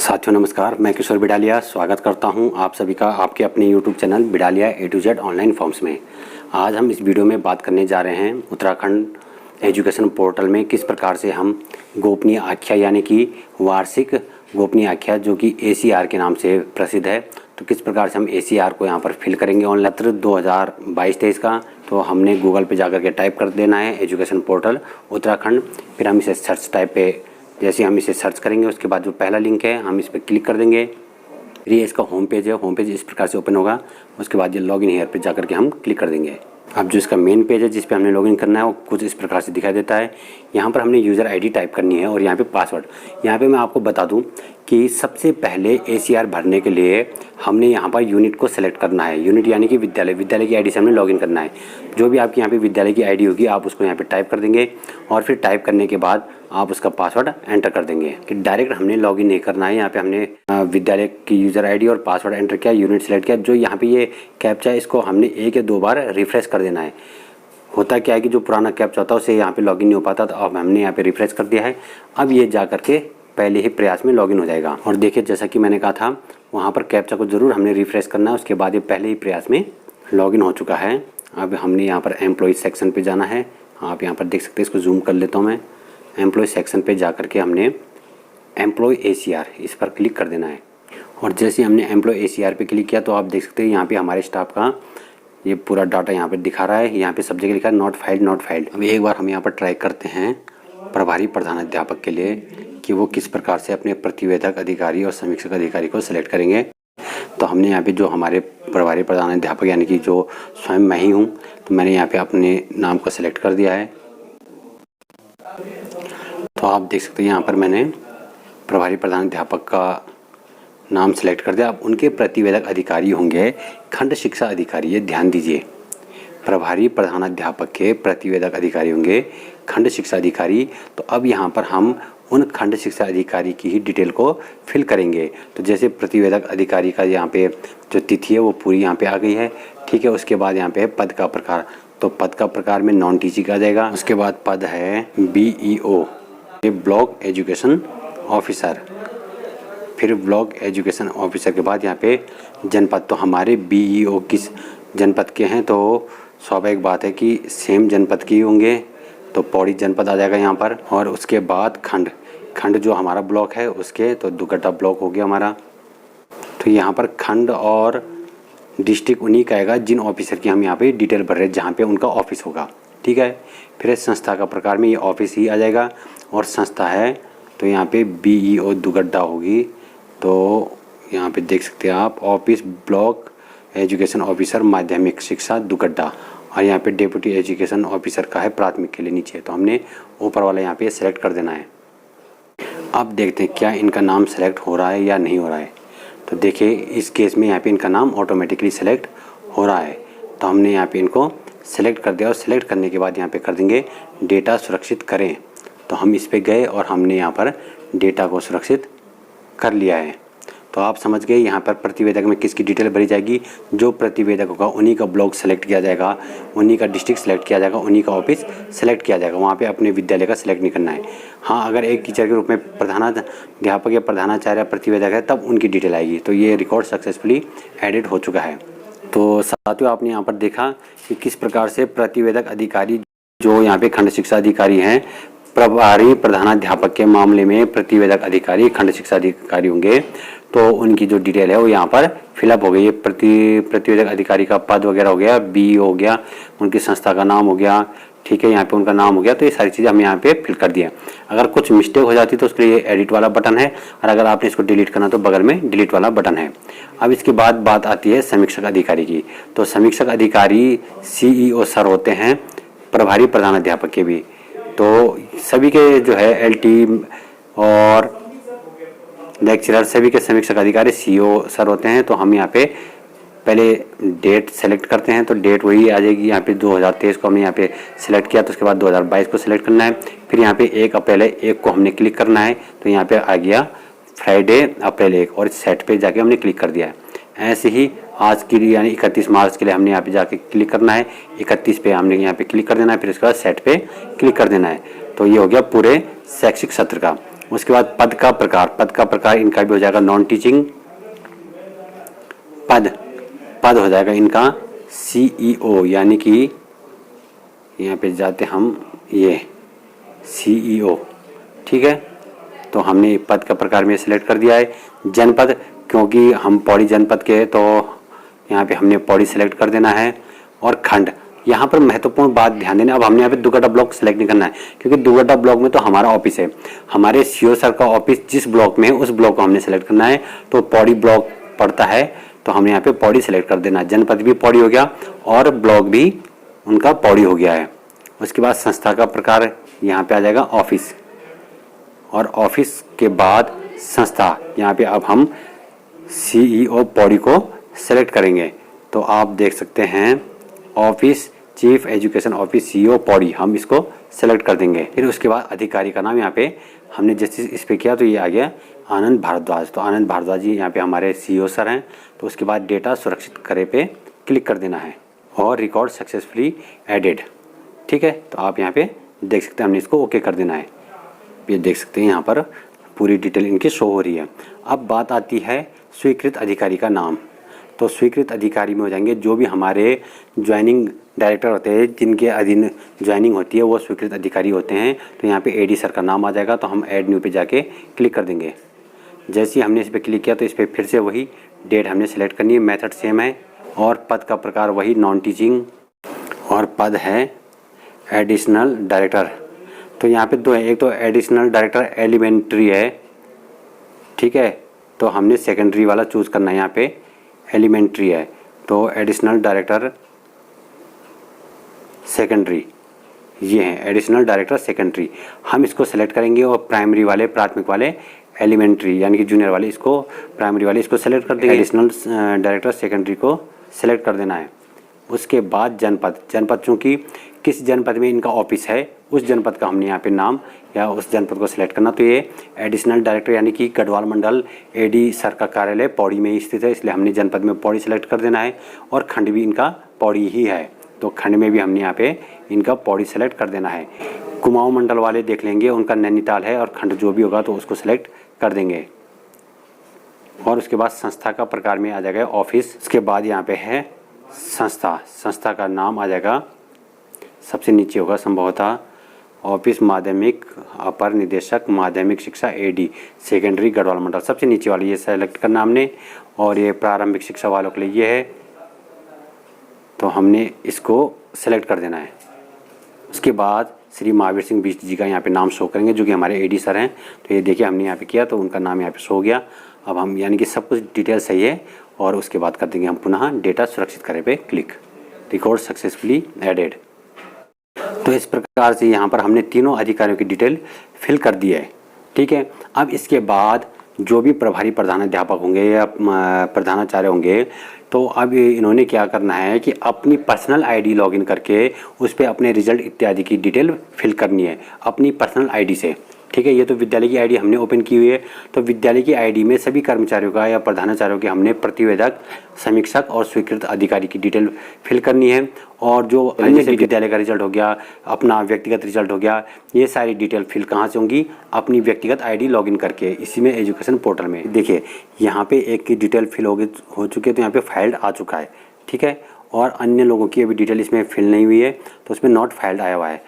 साथियों नमस्कार, मैं किशोर बिडालिया स्वागत करता हूं आप सभी का आपके अपने YouTube channel Bidalia A to Z online forms में। आज हम इस वीडियो में बात करने जा रहे हैं उत्तराखंड एजुकेशन पोर्टल में किस प्रकार से हम गोपनीय आख्या यानी कि वार्षिक गोपनीय आख्या जो कि ACR के नाम से प्रसिद्ध है, तो किस प्रकार से हम ACR को यहाँ पर फिल करेंगे ऑनलाइन सत्र 2022-23 का। तो हमने गूगल पे जाकर के टाइप कर देना है एजुकेशन पोर्टल उत्तराखंड, फिर हम इसे सर्च टाइप पे जैसे हम इसे सर्च करेंगे उसके बाद जो पहला लिंक है हम इस पर क्लिक कर देंगे। फिर ये इसका होम पेज है, होम पेज इस प्रकार से ओपन होगा। उसके बाद ये लॉगिन हियर पे जाकर के हम क्लिक कर देंगे। अब जो इसका मेन पेज है जिस पे हमने लॉगिन करना है वो कुछ इस प्रकार से दिखाई देता है। यहाँ पर हमने यूज़र आईडी टाइप करनी है और यहाँ पे पासवर्ड। यहाँ पे मैं आपको बता दूँ कि सबसे पहले ACR भरने के लिए हमने यहाँ पर यूनिट को सेलेक्ट करना है। यूनिट यानी कि विद्यालय की आईडी से हमने लॉगिन करना है। जो भी आपकी यहाँ पे विद्यालय की आईडी होगी आप उसको यहाँ पे टाइप कर देंगे और फिर टाइप करने के बाद आप उसका पासवर्ड एंटर कर देंगे। कि डायरेक्ट हमने लॉगिन नहीं करना है। यहाँ पे हमने विद्यालय की यूज़र आईडी और पासवर्ड एंटर किया, यूनिट सेलेक्ट किया। जो यहाँ पे ये कैप्चा है इसको हमने 1 या 2 बार रिफ्रेश कर देना है। होता क्या है कि जो पुराना कैप्चा होता है उससे यहाँ पे लॉगिन नहीं हो पाता, तो अब हमने यहाँ पे रिफ्रेश कर दिया है। अब ये जा करके पहले ही प्रयास में लॉगिन हो जाएगा। और देखिए जैसा कि मैंने कहा था वहाँ पर कैप्चा को ज़रूर हमने रिफ्रेश करना है, उसके बाद ये पहले ही प्रयास में लॉगिन हो चुका है। अब हमने यहाँ पर एम्प्लॉय सेक्शन पे जाना है। आप यहाँ पर देख सकते हैं, इसको जूम कर लेता हूँ मैं। एम्प्लॉय सेक्शन पे जा करके हमने एम्प्लॉय ACR इस पर क्लिक कर देना है। और जैसे हमने एम्प्लॉय ACR पे क्लिक किया तो आप देख सकते हैं यहाँ पे हमारे स्टाफ का ये पूरा डाटा यहाँ पे दिखा रहा है। यहाँ पे सब जगह लिखा है नॉट फाइल्ड। अब एक बार हम यहाँ पर ट्राई करते हैं प्रभारी प्रधानाध्यापक के लिए कि वो किस प्रकार से अपने प्रतिवेदक अधिकारी और समीक्षक अधिकारी को सिलेक्ट करेंगे। तो हमने यहाँ पे जो हमारे प्रभारी प्रधानाध्यापक यानी कि जो स्वयं मैं ही हूँ, तो मैंने यहाँ पे अपने नाम को सिलेक्ट कर दिया है। तो आप देख सकते हैं यहाँ पर मैंने प्रभारी प्रधानाध्यापक का नाम सेलेक्ट कर दिया। अब उनके प्रतिवेदक अधिकारी होंगे खंड शिक्षा अधिकारी। ये ध्यान दीजिए, प्रभारी प्रधानाध्यापक के प्रतिवेदक अधिकारी होंगे खंड शिक्षा अधिकारी। तो अब यहाँ पर हम उन खंड शिक्षा अधिकारी की ही डिटेल को फिल करेंगे। तो जैसे प्रतिवेदक अधिकारी का यहाँ पे जो तिथि है वो पूरी यहाँ पे आ गई है, ठीक है। उसके बाद यहाँ पे पद का प्रकार, तो पद का प्रकार में नॉन टीचिंग आ जाएगा। उसके बाद पद है BEO ब्लॉक एजुकेशन ऑफिसर। फिर ब्लॉक एजुकेशन ऑफिसर के बाद यहाँ पे जनपद, तो हमारे BEO किस जनपद के हैं, तो स्वाभाविक बात है कि सेम जनपद के होंगे, तो पौड़ी जनपद आ जाएगा यहाँ पर। और उसके बाद खंड जो हमारा ब्लॉक है उसके, तो दुगड्डा ब्लॉक हो गया हमारा। तो यहाँ पर खंड और डिस्ट्रिक्ट उन्हीं का आएगा जिन ऑफिसर की हम यहाँ पे डिटेल भर रहे हैं, जहाँ पे उनका ऑफिस होगा, ठीक है। फिर संस्था का प्रकार में ये ऑफिस ही आ जाएगा और संस्था है तो यहाँ पे BEO दुगड्डा होगी। तो यहाँ पे देख सकते हैं आप ऑफिस ब्लॉक एजुकेशन ऑफिसर माध्यमिक शिक्षा दुगड्डा, और यहाँ पे डेप्यूटी एजुकेशन ऑफिसर का है प्राथमिक के लिए नीचे। तो हमने ऊपर वाला यहाँ पे सेलेक्ट कर देना है। अब देखते हैं क्या इनका नाम सेलेक्ट हो रहा है या नहीं हो रहा है। तो देखिए इस केस में यहाँ पे इनका नाम ऑटोमेटिकली सेलेक्ट हो रहा है। तो हमने यहाँ पे इनको सेलेक्ट कर दिया और सेलेक्ट करने के बाद यहाँ पे कर देंगे डेटा सुरक्षित करें। तो हम इस पे गए और हमने यहाँ पर डेटा को सुरक्षित कर लिया है। तो आप समझ गए यहाँ पर प्रतिवेदक में किसकी डिटेल भरी जाएगी। जो प्रतिवेदक होगा उन्हीं का ब्लॉक सेलेक्ट किया जाएगा, उन्हीं का डिस्ट्रिक्ट सेलेक्ट किया जाएगा, उन्हीं का ऑफिस सेलेक्ट किया जाएगा। वहाँ पे अपने विद्यालय का सेलेक्ट नहीं करना है। हाँ, अगर एक टीचर के रूप में प्रधानाध्यापक या प्रधानाचार्य प्रतिवेदक है तब उनकी डिटेल आएगी। तो ये रिकॉर्ड सक्सेसफुली एडिट हो चुका है। तो साथियों आपने यहाँ पर देखा कि किस प्रकार से प्रतिवेदक अधिकारी जो यहाँ पे खंड शिक्षा अधिकारी हैं, प्रभारी प्रधानाध्यापक के मामले में प्रतिवेदक अधिकारी खंड शिक्षा अधिकारी होंगे, तो उनकी जो डिटेल है वो यहाँ पर फिलअप हो गई। ये प्रतिवेदक अधिकारी का पद वगैरह हो गया, BEO हो गया, उनकी संस्था का नाम हो गया, ठीक है, यहाँ पे उनका नाम हो गया। तो ये सारी चीज़ें हम यहाँ पे फिल कर दिया। अगर कुछ मिस्टेक हो जाती तो उसके लिए एडिट वाला बटन है, और अगर आपने इसको डिलीट करना तो बगल में डिलीट वाला बटन है। अब इसके बाद बात आती है समीक्षक अधिकारी की। तो समीक्षक अधिकारी CEO सर होते हैं प्रभारी प्रधानाध्यापक के भी। तो सभी के जो है LT और लेक्चरर सभी के समीक्षक अधिकारी CO सर होते हैं। तो हम यहाँ पे पहले डेट सेलेक्ट करते हैं, तो डेट वही आ जाएगी। यहाँ पे 2023 को हमने यहाँ पे सिलेक्ट किया, तो उसके बाद 2022 को सिलेक्ट करना है। फिर यहाँ पे 1 अप्रैल 1 को हमने क्लिक करना है, तो यहाँ पे आ गया फ्राइडे अप्रैल 1, और सेट पे जाके हमने क्लिक कर दिया है। ऐसे ही आज के लिए यानी 31 मार्च के लिए हमने यहाँ पे जाके क्लिक करना है। 31 पे हमने यहाँ पे क्लिक कर देना है, फिर उसके बाद सेट पे क्लिक कर देना है। तो ये हो गया पूरे शैक्षिक सत्र का। उसके बाद पद का प्रकार इनका भी हो जाएगा नॉन टीचिंग पद हो जाएगा इनका CEO, यानी कि यहाँ पे जाते हम ये CEO, ठीक है। तो हमने पद का प्रकार में सिलेक्ट कर दिया है। जनपद, क्योंकि हम पौड़ी जनपद के, तो यहाँ पे हमने पौड़ी सिलेक्ट कर देना है। और खंड, यहाँ पर महत्वपूर्ण बात ध्यान देना, अब हमने यहाँ पे दुगड्डा ब्लॉक सेलेक्ट नहीं करना है, क्योंकि दुगड्डा ब्लॉक में तो हमारा ऑफिस है, हमारे CO सर का ऑफिस जिस ब्लॉक में है उस ब्लॉक को हमने सेलेक्ट करना है। तो पौड़ी ब्लॉक पड़ता है, तो हमने यहाँ पे पौड़ी सेलेक्ट कर देना। जनपद भी पौड़ी हो गया और ब्लॉक भी उनका पौड़ी हो गया है। उसके बाद संस्था का प्रकार यहाँ पे आ जाएगा ऑफिस, और ऑफिस के बाद संस्था, यहाँ पे अब हम CEO पौड़ी को सेलेक्ट करेंगे। तो आप देख सकते हैं office chief education office CEO Pauri, हम इसको सेलेक्ट कर देंगे। फिर उसके बाद अधिकारी का नाम यहाँ पे हमने जैसे इस पे किया तो ये आ गया आनंद भारद्वाज। तो आनंद भारद्वाज जी यहाँ पे हमारे CEO सर हैं। तो उसके बाद डेटा सुरक्षित करे पे क्लिक कर देना है और रिकॉर्ड सक्सेसफुली एडेड, ठीक है। तो आप यहाँ पे देख सकते हैं हमने इसको ओके कर देना है। ये देख सकते हैं यहाँ पर पूरी डिटेल इनकी शो हो रही है। अब बात आती है स्वीकृत अधिकारी का नाम। तो स्वीकृत अधिकारी में हो जाएंगे जो भी हमारे ज्वाइनिंग डायरेक्टर होते हैं, जिनके अधीन ज्वाइनिंग होती है, वो स्वीकृत अधिकारी होते हैं। तो यहाँ पे AD सर का नाम आ जाएगा। तो हम ऐड न्यू पे जाके क्लिक कर देंगे। जैसे ही हमने इस पर क्लिक किया तो इस पर फिर से वही डेट हमने सेलेक्ट करनी है, मेथड सेम है और पद का प्रकार वही नॉन टीचिंग, और पद है एडिशनल डायरेक्टर। तो यहाँ पे दो है, एक तो एडिशनल डायरेक्टर एलिमेंट्री है, ठीक है। तो हमने सेकेंडरी वाला चूज़ करना है, यहाँ पे एलिमेंट्री है तो एडिशनल डायरेक्टर सेकेंडरी, ये है एडिशनल डायरेक्टर सेकेंडरी, हम इसको सेलेक्ट करेंगे। और प्राइमरी वाले, प्राथमिक वाले एलिमेंट्री यानी कि जूनियर वाले, इसको प्राइमरी वाले इसको सेलेक्ट कर देंगे। एडिशनल डायरेक्टर सेकेंडरी को सेलेक्ट कर देना है। उसके बाद जनपद चूँकि किस जनपद में इनका ऑफिस है उस जनपद का हमने यहाँ पे नाम या उस जनपद को सिलेक्ट करना। तो ये एडिशनल डायरेक्टर यानी कि गढ़वाल मंडल AD सर का कार्यालय पौड़ी में स्थित है, इसलिए हमने जनपद में पौड़ी सेलेक्ट कर देना है। और खंड भी इनका पौड़ी ही है, तो खंड में भी हमने यहाँ पे इनका पौड़ी सेलेक्ट कर देना है। कुमाऊं मंडल वाले देख लेंगे, उनका नैनीताल है, और खंड जो भी होगा तो उसको सेलेक्ट कर देंगे। और उसके बाद संस्था का प्रकार में आ जाएगा ऑफिस। उसके बाद यहाँ पे है संस्था का नाम आ जाएगा, सबसे नीचे होगा संभवतः ऑफिस माध्यमिक अपर निदेशक माध्यमिक शिक्षा AD सेकेंडरी गढ़वाल मंडल, सबसे नीचे वाले ये सेलेक्ट करना हमने। और ये प्रारंभिक शिक्षा वालों के लिए ये है, तो हमने इसको सेलेक्ट कर देना है। उसके बाद श्री महावीर सिंह बिष्ट जी का यहाँ पे नाम शो करेंगे जो कि हमारे AD सर हैं। तो ये देखिए हमने यहाँ पे किया तो उनका नाम यहाँ पे शो हो गया। अब हम यानी कि सब कुछ डिटेल सही है। और उसके बाद कर देंगे हम पुनः डेटा सुरक्षित करे पे क्लिक, रिकॉर्ड सक्सेसफुली एडेड। तो इस प्रकार से यहाँ पर हमने तीनों अधिकारियों की डिटेल फिल कर दी है, ठीक है। अब इसके बाद जो भी प्रभारी प्रधानाध्यापक होंगे या प्रधानाचार्य होंगे, तो अब इन्होंने क्या करना है कि अपनी पर्सनल ID लॉगिन करके उस पर अपने रिजल्ट इत्यादि की डिटेल फिल करनी है अपनी पर्सनल ID से, ठीक है। ये तो विद्यालय की ID हमने ओपन की हुई है। तो विद्यालय की ID में सभी कर्मचारियों का या प्रधानाचार्यों के हमने प्रतिवेदक, समीक्षक और स्वीकृत अधिकारी की डिटेल फिल करनी है। और जो अन्य विद्यालय का रिजल्ट हो गया, अपना व्यक्तिगत रिजल्ट हो गया, ये सारी डिटेल फिल कहाँ से होंगी? अपनी व्यक्तिगत ID लॉगिन करके, इसी में एजुकेशन पोर्टल में। देखिए यहाँ पे एक की डिटेल फिल हो चुकी है, तो यहाँ पे फाइल्ड आ चुका है, ठीक है। और अन्य लोगों की अभी डिटेल इसमें फिल नहीं हुई है, तो उसमें नॉट फाइल्ड आया हुआ है।